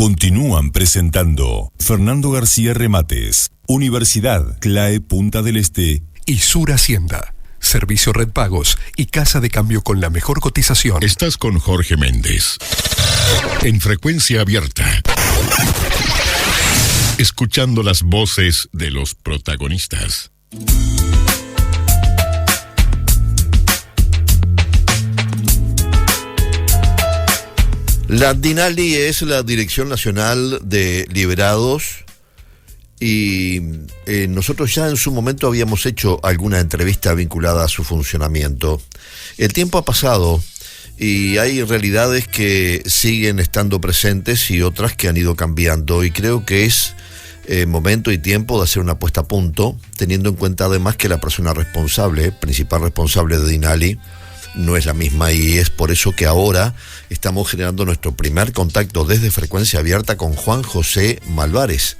Continúan presentando Fernando García Remates, Universidad CLAE Punta del Este y Sur Hacienda. Servicio Red Pagos y Casa de Cambio con la mejor cotización. Estás con Jorge Méndez en Frecuencia Abierta, escuchando las voces de los protagonistas. La DINALI es la Dirección Nacional de Liberados y nosotros ya en su momento habíamos hecho alguna entrevista vinculada a su funcionamiento. El tiempo ha pasado y hay realidades que siguen estando presentes y otras que han ido cambiando, y creo que es momento y tiempo de hacer una puesta a punto, teniendo en cuenta además que la persona responsable, principal responsable de DINALI, no es la misma, y es por eso que ahora estamos generando nuestro primer contacto desde Frecuencia Abierta con Juan José Malvares,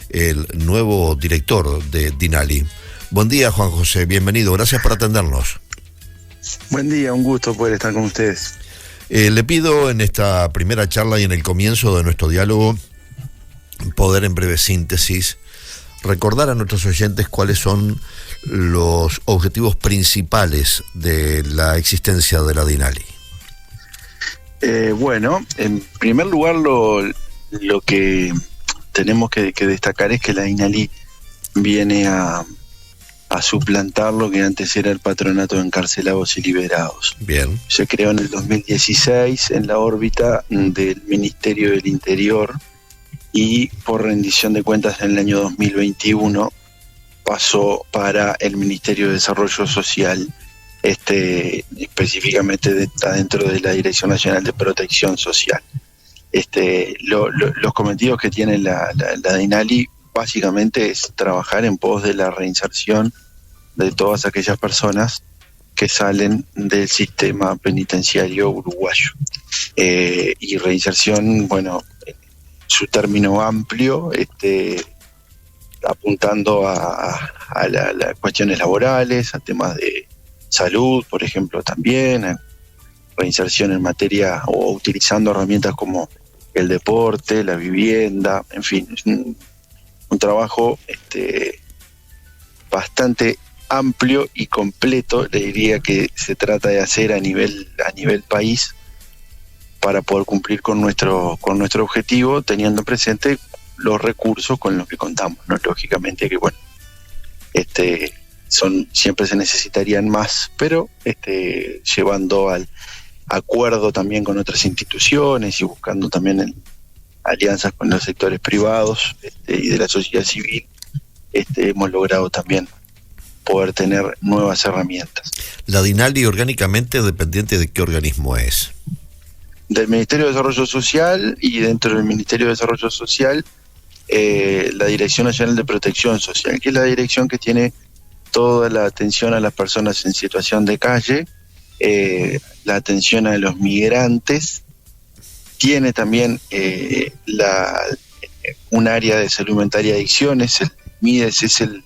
el nuevo director de DINALI. Buen día, Juan José, bienvenido, gracias por atendernos. Buen día, un gusto poder estar con ustedes. Le pido en esta primera charla y en el comienzo de nuestro diálogo poder en breve síntesis recordar a nuestros oyentes cuáles son los objetivos principales de la existencia de la DINALI. Bueno, en primer lugar lo que tenemos que destacar es que la DINALI viene a suplantar lo que antes era el Patronato de Encarcelados y Liberados. Bien. Se creó en el 2016 en la órbita del Ministerio del Interior, y por rendición de cuentas en el año 2021 pasó para el Ministerio de Desarrollo Social, específicamente está dentro de la Dirección Nacional de Protección Social. Los cometidos que tiene la DINALI básicamente es trabajar en pos de la reinserción de todas aquellas personas que salen del sistema penitenciario uruguayo. Y reinserción, bueno, su término amplio, apuntando a las cuestiones laborales, a temas de salud, por ejemplo, también, a reinserción en materia o utilizando herramientas como el deporte, la vivienda, en fin, es un trabajo bastante amplio y completo, le diría, que se trata de hacer a nivel país, para poder cumplir con nuestro objetivo, teniendo presente los recursos con los que contamos, ¿no? Lógicamente que, bueno, siempre se necesitarían más, pero llevando al acuerdo también con otras instituciones y buscando también alianzas con los sectores privados y de la sociedad civil, hemos logrado también poder tener nuevas herramientas. ¿La DINALI orgánicamente dependiente de qué organismo es? Del Ministerio de Desarrollo Social, y dentro del Ministerio de Desarrollo Social, la Dirección Nacional de Protección Social, que es la dirección que tiene toda la atención a las personas en situación de calle, la atención a los migrantes, tiene también un área de salud mental y adicciones. El MIDES es el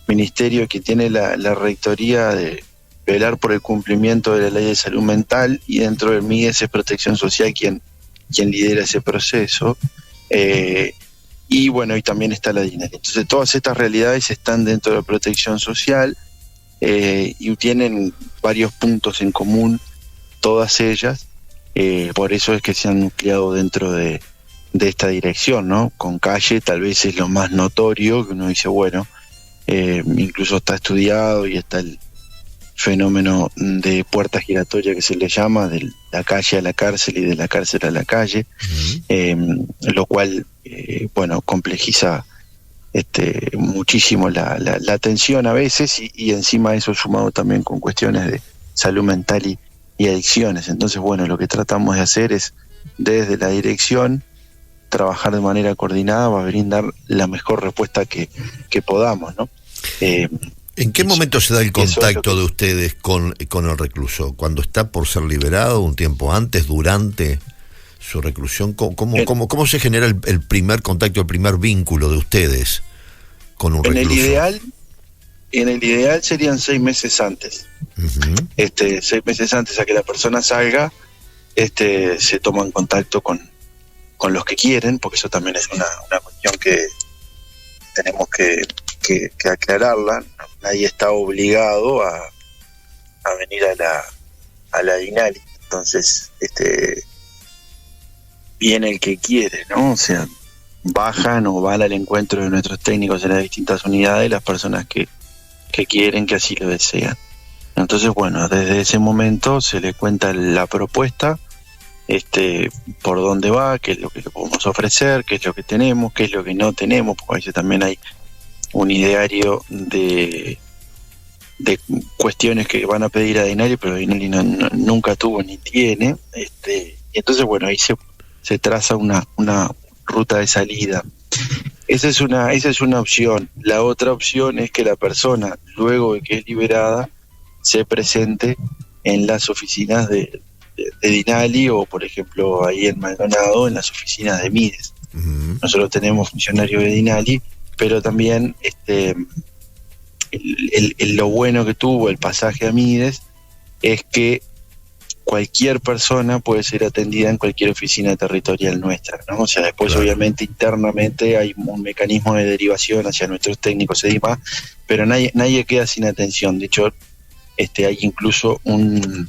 ministerio que tiene la rectoría de velar por el cumplimiento de la ley de salud mental, y dentro del MIDES es Protección Social quien lidera ese proceso, y bueno, y también está la DINALI. Entonces todas estas realidades están dentro de la Protección Social, y tienen varios puntos en común, todas ellas, por eso es que se han nucleado dentro de esta dirección, ¿no? Con calle tal vez es lo más notorio, que uno dice, bueno, incluso está estudiado y está el fenómeno de puerta giratoria que se le llama, de la calle a la cárcel y de la cárcel a la calle, lo cual bueno, complejiza muchísimo la atención a veces, y encima eso sumado también con cuestiones de salud mental y adicciones. Entonces, bueno, lo que tratamos de hacer es desde la dirección trabajar de manera coordinada para brindar la mejor respuesta que podamos, ¿no? ¿En qué momento se da el contacto de ustedes con el recluso? ¿Cuando está por ser liberado, un tiempo antes, durante su reclusión? ¿Cómo se genera el primer contacto, el primer vínculo de ustedes con un recluso? En el ideal serían 6 meses antes. 6 meses antes a que la persona salga, se toma en contacto con con los que quieren, porque eso también es una cuestión que tenemos que aclararla. Nadie está obligado a venir a la DINALI. Entonces, viene el que quiere, ¿no? O sea, bajan o van al encuentro de nuestros técnicos en las distintas unidades las personas que quieren, que así lo desean. Entonces, bueno, desde ese momento se le cuenta la propuesta, por dónde va, qué es lo que le podemos ofrecer, qué es lo que tenemos, qué es lo que no tenemos, porque a veces también hay un ideario de cuestiones que van a pedir a DINALI, pero DINALI nunca tuvo ni tiene, y entonces, bueno, ahí se traza una ruta de salida. Esa es una opción. La otra opción es que la persona, luego de que es liberada, se presente en las oficinas de DINALI, o por ejemplo ahí en Maldonado, en las oficinas de Mides. Uh-huh. Nosotros tenemos funcionarios de DINALI, pero también lo bueno que tuvo el pasaje a Mides es que cualquier persona puede ser atendida en cualquier oficina territorial nuestra, ¿no? O sea, después claro, obviamente internamente hay un mecanismo de derivación hacia nuestros técnicos y demás, pero nadie queda sin atención. De hecho, hay incluso un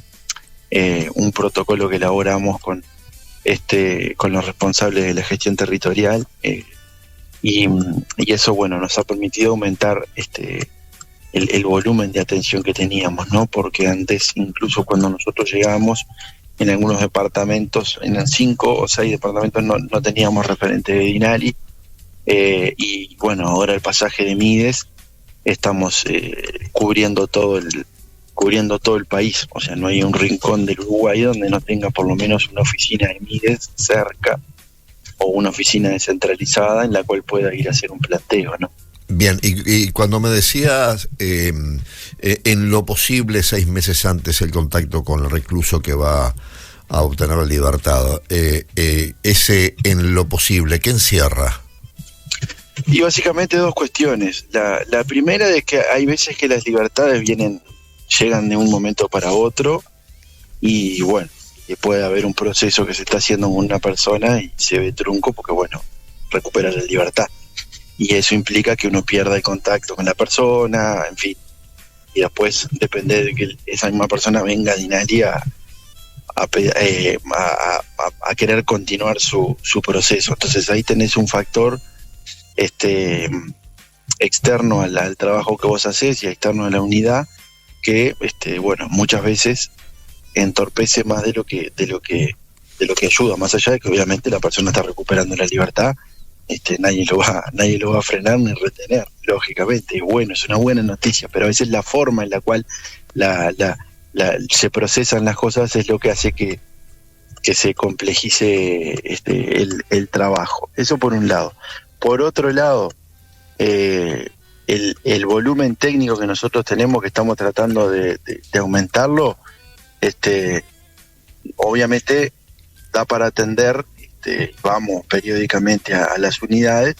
protocolo que elaboramos con los responsables de la gestión territorial, y eso, bueno, nos ha permitido aumentar el volumen de atención que teníamos, ¿no? Porque antes, incluso cuando nosotros llegábamos, en algunos departamentos, en 5 o 6 departamentos no teníamos referente de DINALI, y bueno, ahora el pasaje de Mides estamos cubriendo todo el país. O sea, no hay un rincón del Uruguay donde no tenga por lo menos una oficina de Mides cerca, o una oficina descentralizada en la cual pueda ir a hacer un planteo, ¿no? Bien, y cuando me decías en lo posible 6 meses antes el contacto con el recluso que va a obtener la libertad, ese en lo posible, ¿qué encierra? Y básicamente 2 cuestiones. La primera es que hay veces que las libertades llegan de un momento para otro, y bueno, que puede haber un proceso que se está haciendo con una persona y se ve trunco porque, bueno, recupera la libertad. Y eso implica que uno pierda el contacto con la persona, en fin. Y después depende de que esa misma persona venga a DINALI a querer continuar su proceso. Entonces ahí tenés un factor externo al trabajo que vos hacés y externo a la unidad que, bueno, muchas veces entorpece más de lo que ayuda, más allá de que obviamente la persona está recuperando la libertad. Nadie lo va a frenar ni retener, lógicamente. Bueno, es una buena noticia, pero a veces la forma en la cual se procesan las cosas es lo que hace que se complejice el trabajo. Eso por un lado. Por otro lado, el volumen técnico que nosotros tenemos, que estamos tratando de aumentarlo, obviamente da para atender. Vamos periódicamente a las unidades,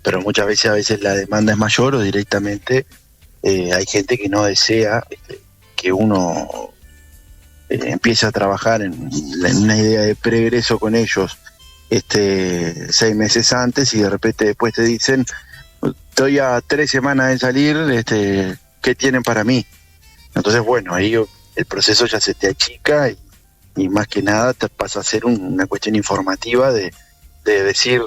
pero muchas veces la demanda es mayor, o directamente hay gente que no desea que uno empiece a trabajar en una idea de pregreso con ellos 6 meses antes, y de repente después te dicen: estoy a 3 semanas de salir, ¿qué tienen para mí? Entonces, bueno, ahí el proceso ya se te achica, y más que nada te pasa a ser una cuestión informativa de decir,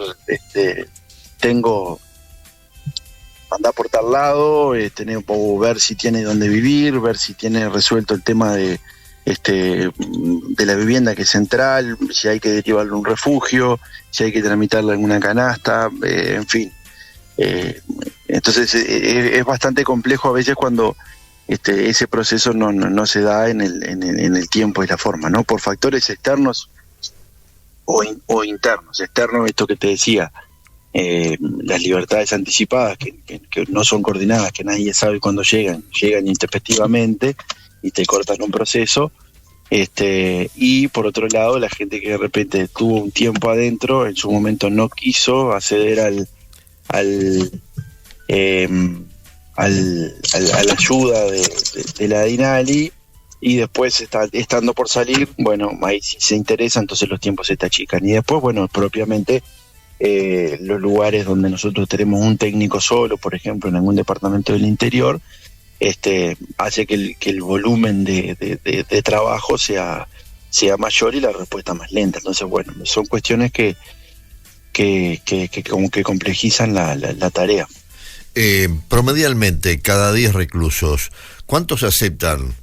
andá por tal lado, ver si tiene dónde vivir, ver si tiene resuelto el tema de la vivienda, que es central, si hay que derivarle a un refugio, si hay que tramitarle alguna canasta, en fin. Entonces es bastante complejo a veces cuando ese proceso no se da en el tiempo y la forma, ¿no? Por factores externos o internos. Externos, esto que te decía, las libertades anticipadas que no son coordinadas, que nadie sabe cuándo llegan intempestivamente y te cortan un proceso. Y por otro lado, la gente que de repente tuvo un tiempo adentro, en su momento no quiso acceder a la ayuda de la DINALI, y después estando por salir, bueno, ahí si se interesa, entonces los tiempos se te achican. Y después, bueno, propiamente los lugares donde nosotros tenemos un técnico solo, por ejemplo, en algún departamento del interior, hace que el volumen de trabajo sea mayor y la respuesta más lenta. Entonces, bueno, son cuestiones que como que complejizan la tarea. Promedialmente, cada 10 reclusos, ¿cuántos aceptan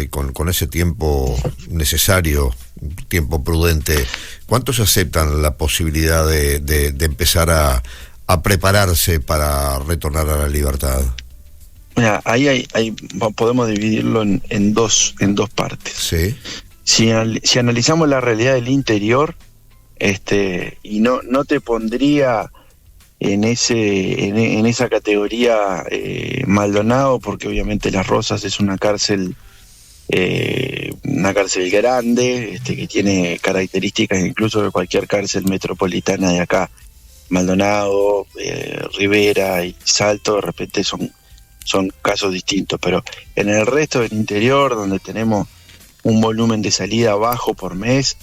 con ese tiempo necesario, tiempo prudente, cuántos aceptan la posibilidad de empezar a prepararse para retornar a la libertad? Mira, ahí podemos dividirlo en dos partes. Sí. Si analizamos la realidad del interior, y no te pondría en esa categoría Maldonado, porque obviamente Las Rosas es una cárcel grande, que tiene características incluso de cualquier cárcel metropolitana de acá. Maldonado, Rivera y Salto de repente son casos distintos, pero en el resto del interior, donde tenemos un volumen de salida bajo por mes,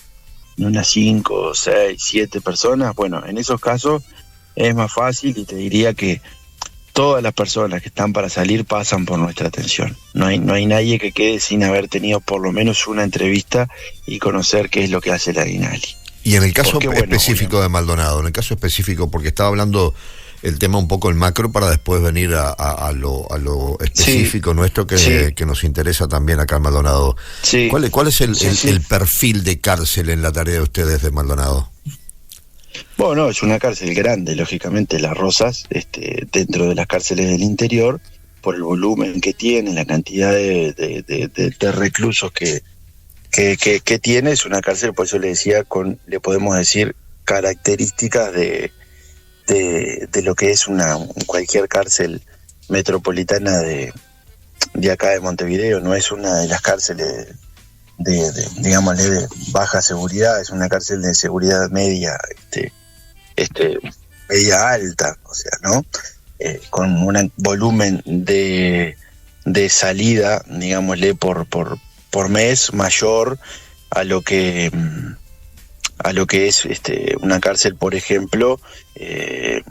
unas 5, 6, 7 personas, bueno, en esos casos es más fácil, y te diría que todas las personas que están para salir pasan por nuestra atención. No hay nadie que quede sin haber tenido por lo menos una entrevista y conocer qué es lo que hace la INALI. Y en el caso específico de Maldonado, en el caso específico, porque estaba hablando el tema un poco el macro para después venir a lo específico, sí, nuestro que nos interesa también acá en Maldonado. Sí. ¿Cuál es el perfil de cárcel en la tarea de ustedes de Maldonado? Bueno, es una cárcel grande, lógicamente. Las Rosas, dentro de las cárceles del interior, por el volumen que tiene, la cantidad de reclusos que tiene, es una cárcel, por eso le decía, le podemos decir características de lo que es cualquier cárcel metropolitana de acá de Montevideo. No es una de las cárceles digámosle, de baja seguridad, es una cárcel de seguridad media, media alta, o sea, ¿no? Con un volumen de salida, digámosle, por mes mayor a lo que es una cárcel, por ejemplo, de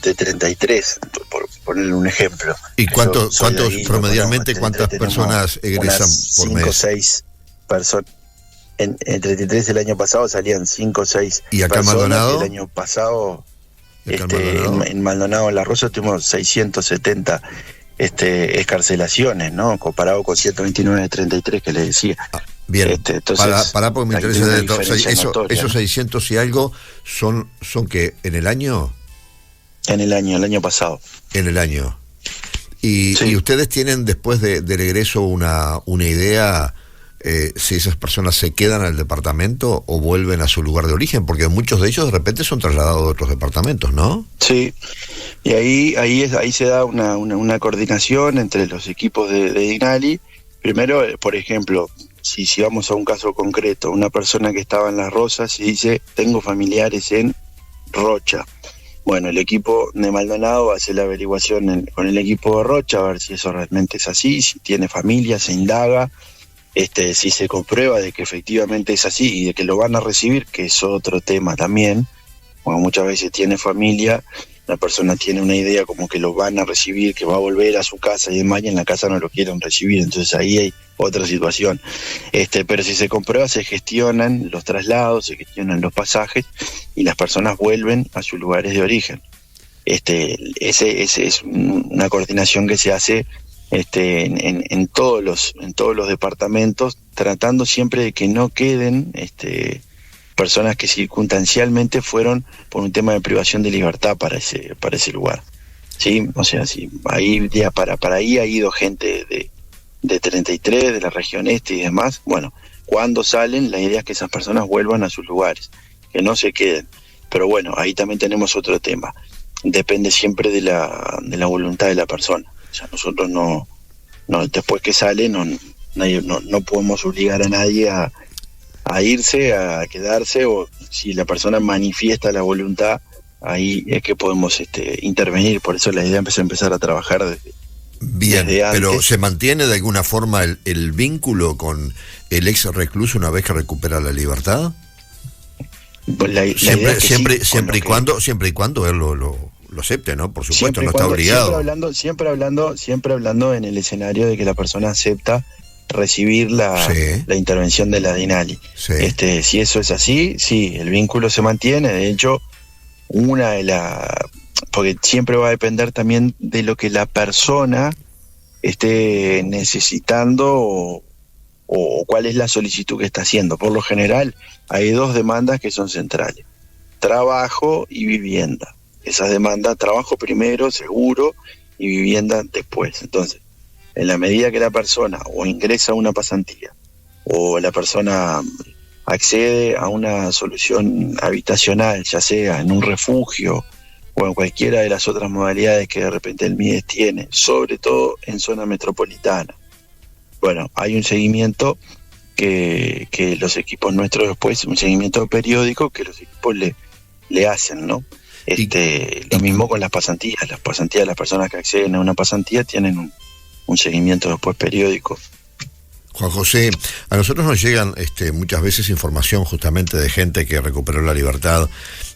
33, por ponerle un ejemplo. ¿Y cuántos promedialmente, cuántas personas egresan por 5 mes? 5 o 6 personas. En 33 el año pasado salían 5 o 6 ¿Y acá personas. En Maldonado? El año pasado en Maldonado, en La Rosa, tuvimos 670 escarcelaciones, ¿no? Comparado con 129 de 33 que le decía. Bien, entonces, para porque me interesa de todo. Esos 600 y algo son que en el año. El año pasado. En el año. Y ustedes tienen después del egreso una idea si esas personas se quedan al departamento o vuelven a su lugar de origen, porque muchos de ellos de repente son trasladados a otros departamentos, ¿no? Sí, y ahí se da una coordinación entre los equipos de INALI. Primero, por ejemplo, si vamos a un caso concreto, una persona que estaba en Las Rosas y dice, tengo familiares en Rocha. Bueno, el equipo de Maldonado hace la averiguación con el equipo de Rocha, a ver si eso realmente es así, si tiene familia, se indaga, si se comprueba de que efectivamente es así y de que lo van a recibir, que es otro tema también. Bueno, muchas veces tiene familia, la persona tiene una idea como que lo van a recibir, que va a volver a su casa y demás, y en la casa no lo quieren recibir, entonces ahí hay otra situación. Pero si se comprueba, se gestionan los traslados, se gestionan los pasajes y las personas vuelven a sus lugares de origen. Ese es una coordinación que se hace en todos los departamentos, tratando siempre de que no queden personas que circunstancialmente fueron por un tema de privación de libertad para ese lugar. ¿Sí? O sea, sí, ahí ya para ahí ha ido gente de 33, de la región este y demás. Bueno, cuando salen, la idea es que esas personas vuelvan a sus lugares, que no se queden. Pero bueno, ahí también tenemos otro tema. Depende siempre de la voluntad de la persona. O sea, nosotros no después que sale, no podemos obligar a nadie a irse, a quedarse, o si la persona manifiesta la voluntad, ahí es que podemos intervenir. Por eso la idea es empezar a trabajar Bien, pero ¿se mantiene de alguna forma el vínculo con el ex recluso una vez que recupera la libertad? Siempre y cuando él lo acepte, ¿no? Por supuesto, no está obligado. Siempre hablando en el escenario de que la persona acepta recibir la intervención de la DINALI. Sí. Si eso es así, sí, el vínculo se mantiene. De hecho, porque siempre va a depender también de lo que la persona esté necesitando o cuál es la solicitud que está haciendo. Por lo general, hay dos demandas que son centrales: trabajo y vivienda. Esas demandas, trabajo primero, seguro, y vivienda después. Entonces, en la medida que la persona o ingresa a una pasantía o la persona accede a una solución habitacional, ya sea en un refugio o en cualquiera de las otras modalidades que de repente el MIDES tiene, sobre todo en zona metropolitana, bueno, hay un seguimiento que los equipos nuestros después, un seguimiento periódico que los equipos le hacen, ¿no? Lo mismo con las pasantías. Las personas que acceden a una pasantía tienen un seguimiento después periódico. Juan José, a nosotros nos llegan muchas veces información justamente de gente que recuperó la libertad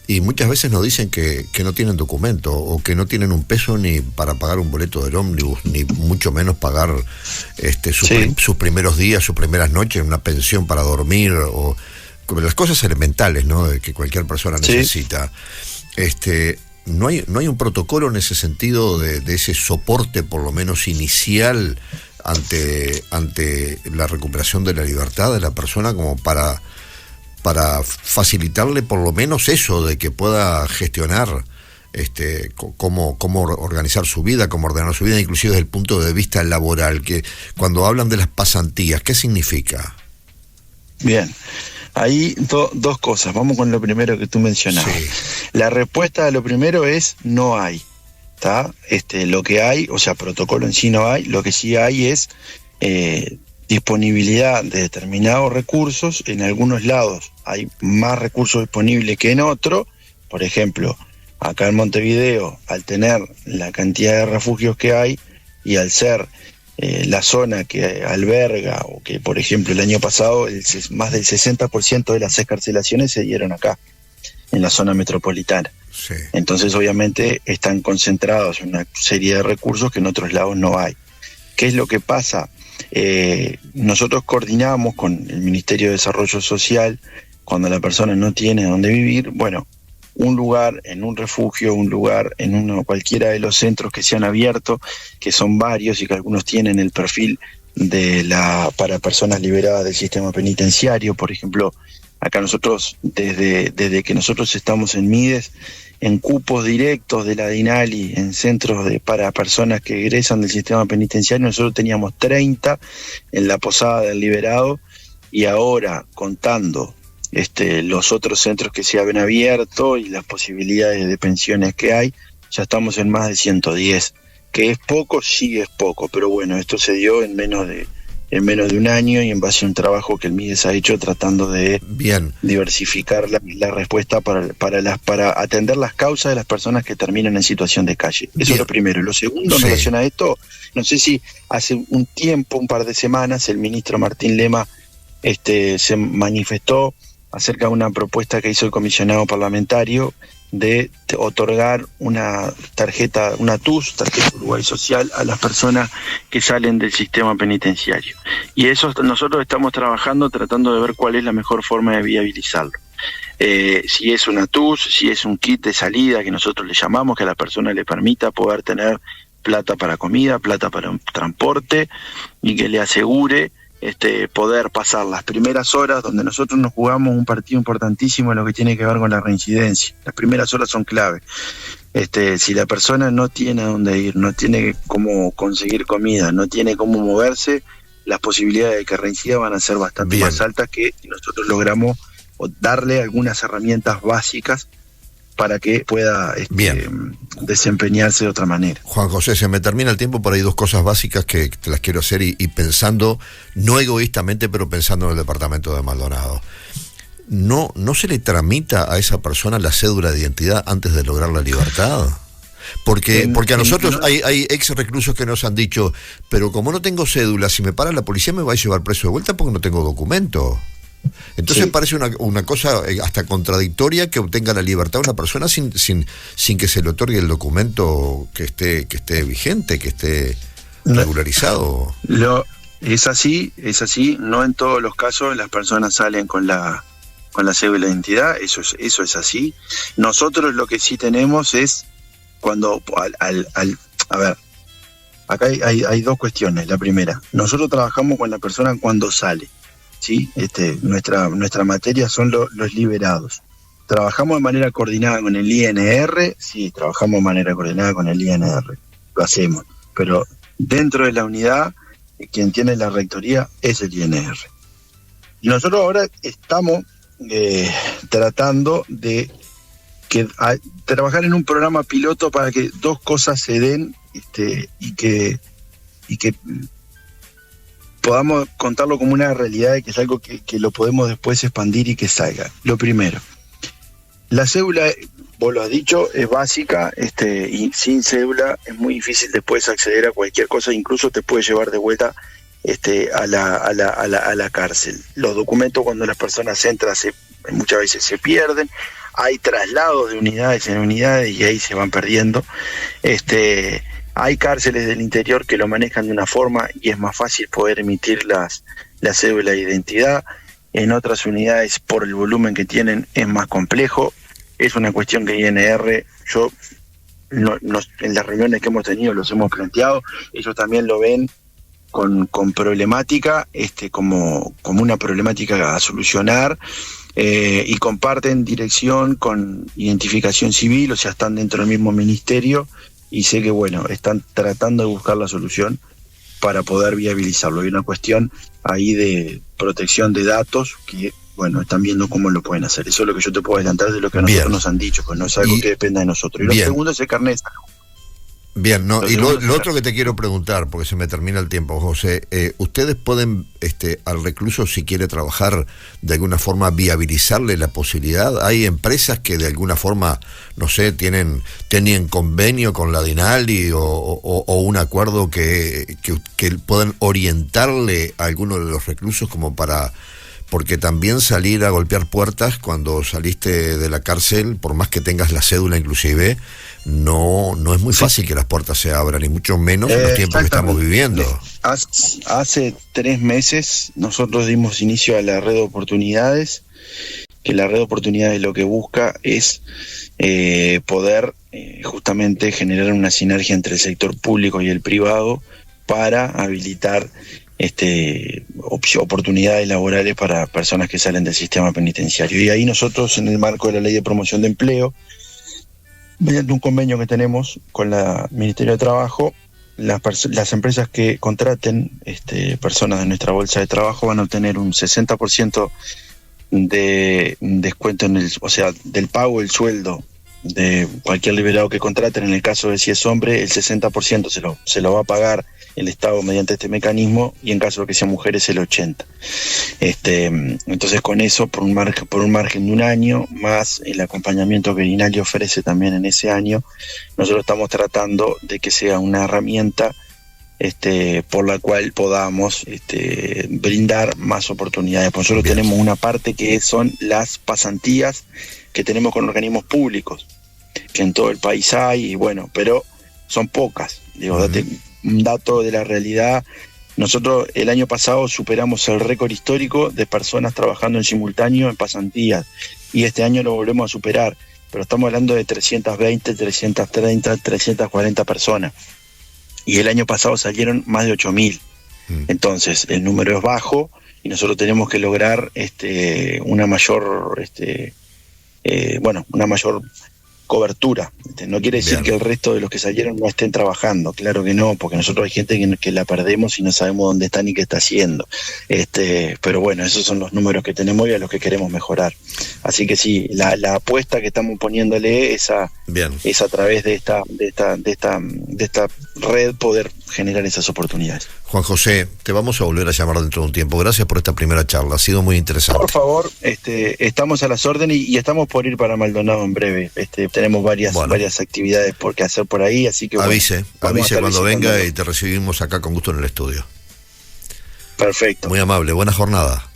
y muchas veces nos dicen que no tienen documento o que no tienen un peso ni para pagar un boleto del ómnibus, ni mucho menos pagar sus primeros días, sus primeras noches, una pensión para dormir o las cosas elementales, ¿no?, de que cualquier persona necesita. No hay un protocolo en ese sentido de ese soporte por lo menos inicial ante la recuperación de la libertad de la persona, como para facilitarle por lo menos eso de que pueda gestionar cómo organizar su vida, cómo ordenar su vida, inclusive desde el punto de vista laboral, que cuando hablan de las pasantías, ¿qué significa? Bien, ahí dos cosas. Vamos con lo primero que tú mencionabas. Sí. La respuesta a lo primero es no hay. ¿Está? Lo que hay, o sea, protocolo en sí no hay, lo que sí hay es disponibilidad de determinados recursos. En algunos lados hay más recursos disponibles que en otros. Por ejemplo, acá en Montevideo, al tener la cantidad de refugios que hay y al ser la zona que alberga, o que por ejemplo el año pasado más del 60% de las excarcelaciones se dieron acá, en la zona metropolitana. Sí. Entonces obviamente están concentrados en una serie de recursos que en otros lados no hay. ¿Qué es lo que pasa? Nosotros coordinamos con el Ministerio de Desarrollo Social cuando la persona no tiene dónde vivir. Bueno, un lugar en un refugio, un lugar en cualquiera de los centros que se han abierto, que son varios y que algunos tienen el perfil para personas liberadas del sistema penitenciario. Por ejemplo, acá nosotros, desde que nosotros estamos en MIDES, en cupos directos de la DINALI, en centros para personas que egresan del sistema penitenciario, nosotros teníamos 30 en la posada del liberado, y ahora, contando los otros centros que se han abierto y las posibilidades de pensiones que hay, ya estamos en más de 110. Que es poco, sí es poco, pero bueno, esto se dio en menos de un año y en base a un trabajo que el MIDES ha hecho tratando de diversificar la respuesta para atender las causas de las personas que terminan en situación de calle. Eso es lo primero. Lo segundo, en relación a esto, no sé si hace un par de semanas, el ministro Martín Lema se manifestó acerca de una propuesta que hizo el comisionado parlamentario de otorgar una tarjeta, una TUS, tarjeta Uruguay Social, a las personas que salen del sistema penitenciario. Y eso nosotros estamos trabajando, tratando de ver cuál es la mejor forma de viabilizarlo. Si es una TUS, si es un kit de salida que nosotros le llamamos, que a la persona le permita poder tener plata para comida, plata para un transporte, y que le asegure poder pasar las primeras horas, donde nosotros nos jugamos un partido importantísimo en lo que tiene que ver con la reincidencia. Las primeras horas son clave. Si la persona no tiene a dónde ir, no tiene cómo conseguir comida, no tiene cómo moverse, las posibilidades de que reincida van a ser bastante más altas que si nosotros logramos darle algunas herramientas básicas para que pueda desempeñarse de otra manera. Juan José, se me termina el tiempo, por ahí dos cosas básicas que te las quiero hacer y pensando, no egoístamente, pero pensando en el departamento de Maldonado. ¿No se le tramita a esa persona la cédula de identidad antes de lograr la libertad? Porque a nosotros hay ex reclusos que nos han dicho, pero como no tengo cédula, si me para la policía me va a llevar preso de vuelta porque no tengo documento. Entonces parece una cosa hasta contradictoria que obtenga la libertad una persona sin que se le otorgue el documento que esté vigente, que esté regularizado. Es así, no en todos los casos las personas salen con la cédula de identidad, eso es así. Nosotros lo que sí tenemos es cuando a ver, acá hay dos cuestiones. La primera, nosotros trabajamos con la persona cuando sale, ¿sí? Nuestra materia son los liberados. ¿Trabajamos de manera coordinada con el INR? Sí, trabajamos de manera coordinada con el INR, lo hacemos, pero dentro de la unidad quien tiene la rectoría es el INR. Y nosotros ahora estamos tratando de trabajar en un programa piloto para que dos cosas se den y que podamos contarlo como una realidad, de que es algo que lo podemos después expandir y que salga. Lo primero, la cédula, vos lo has dicho, es básica, y sin cédula es muy difícil después acceder a cualquier cosa, incluso te puede llevar de vuelta a la cárcel. Los documentos, cuando las personas entran, muchas veces se pierden, hay traslados de unidades en unidades y ahí se van perdiendo. Hay cárceles del interior que lo manejan de una forma y es más fácil poder emitir la cédula de identidad. En otras unidades, por el volumen que tienen, es más complejo. Es una cuestión que INR, en las reuniones que hemos tenido los hemos planteado, ellos también lo ven con problemática, como una problemática a solucionar, y comparten dirección con identificación civil, o sea, están dentro del mismo ministerio, y sé que, están tratando de buscar la solución para poder viabilizarlo. Hay una cuestión ahí de protección de datos que, están viendo cómo lo pueden hacer. Eso es lo que yo te puedo adelantar de lo que a nosotros nos han dicho, pues no es algo que dependa de nosotros. Y lo segundo es el carnet de salud. Bien, no, y lo otro que te quiero preguntar, porque se me termina el tiempo, José, ustedes pueden, al recluso, si quiere trabajar, de alguna forma viabilizarle la posibilidad. Hay empresas que de alguna forma, no sé, tenían convenio con la DINALI o un acuerdo que puedan orientarle a alguno de los reclusos como para... Porque también salir a golpear puertas cuando saliste de la cárcel, por más que tengas la cédula inclusive, no es muy fácil que las puertas se abran, y mucho menos en los tiempos que estamos viviendo. Hace 3 meses nosotros dimos inicio a la red de oportunidades, que la red de oportunidades lo que busca es poder justamente generar una sinergia entre el sector público y el privado para habilitar oportunidades laborales para personas que salen del sistema penitenciario. Y ahí nosotros, en el marco de la Ley de Promoción de Empleo, mediante un convenio que tenemos con el Ministerio de Trabajo, las empresas que contraten personas de nuestra bolsa de trabajo van a obtener un 60% de descuento del pago del sueldo de cualquier liberado que contraten. En el caso de si es hombre, el 60% se lo va a pagar el Estado mediante este mecanismo, y en caso de que sean mujeres, el 80%. Entonces, con eso, por un margen de un año, más el acompañamiento que INALI ofrece también en ese año, nosotros estamos tratando de que sea una herramienta por la cual podamos brindar más oportunidades. Por nosotros tenemos una parte que son las pasantías que tenemos con organismos públicos, que en todo el país hay, pero son pocas. Date un dato de la realidad. Nosotros el año pasado superamos el récord histórico de personas trabajando en simultáneo en pasantías, y este año lo volvemos a superar, pero estamos hablando de 320, 330, 340 personas, y el año pasado salieron más de 8.000. Entonces el número es bajo y nosotros tenemos que lograr una mayor cobertura. No quiere decir que el resto de los que salieron no estén trabajando, claro que no, porque nosotros hay gente que la perdemos y no sabemos dónde está ni qué está haciendo. Pero esos son los números que tenemos y a los que queremos mejorar. Así que sí, la apuesta que estamos poniéndole es a través de esta red poder generar esas oportunidades. Juan José, te vamos a volver a llamar dentro de un tiempo. Gracias por esta primera charla, ha sido muy interesante. Por favor, estamos a las órdenes y estamos por ir para Maldonado en breve. Tenemos varias actividades por que hacer por ahí, así que avise cuando venga y te recibimos acá con gusto en el estudio. Perfecto. Muy amable, buena jornada.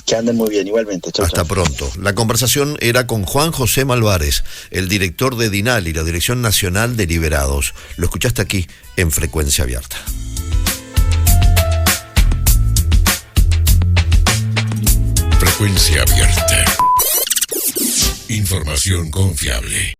Que anden muy bien, igualmente. Chau, Hasta pronto. La conversación era con Juan José Malvares, el director de DINALI, la Dirección Nacional de Liberados. Lo escuchaste aquí en Frecuencia Abierta. Frecuencia Abierta. Información confiable.